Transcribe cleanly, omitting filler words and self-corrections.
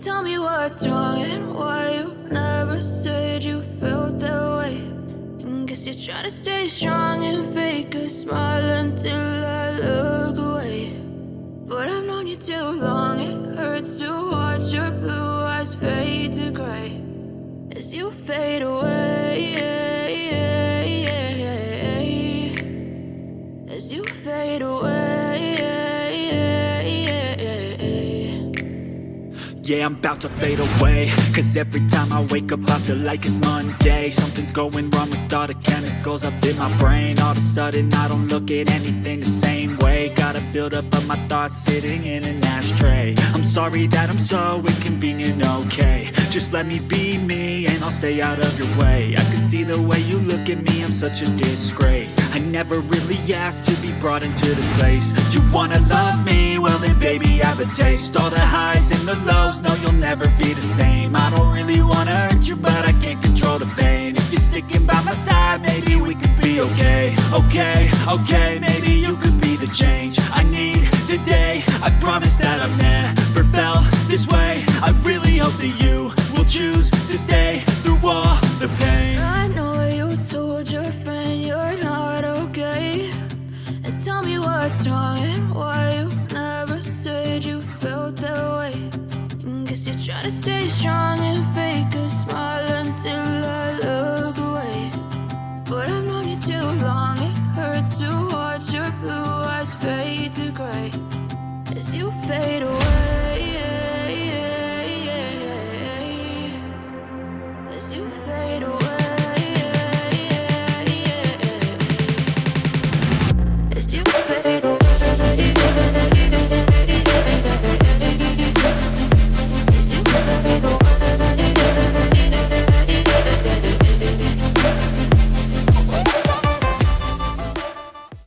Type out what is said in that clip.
Tell me what's wrong and why you never said you felt that way. And guess you're trying to stay strong and fake a smile until I look away. But I've known you too long, it hurts to watch your blue eyes fade to gray as you fade away, as you fade away. Yeah, I'm about to fade away, cause every time I wake up I feel like it's Monday. Something's going wrong with all the chemicals up in my brain. All of a sudden I don't look at anything the same way. Got a buildup of my thoughts sitting in an ashtray. I'm sorry that I'm so inconvenient, okay. Just let me be me and I'll stay out of your way. I can see the way you look at me, I'm such a disgrace. I never really asked to be brought into this place. You wanna love me? Well then baby I have a taste. All the highs and the lows, no you'll never be the same. I don't really wanna hurt you but I can't control the pain. If you're sticking by my side maybe we could be okay. Okay, maybe you could be the change I need today. I promise that I've never felt this way. I really hope that you will choose to stay through all the pain. I know you told your friend you're not okay. And tell me what's wrong and why you never said you felt that way. And guess you're trying to stay strong and fake a smile until I look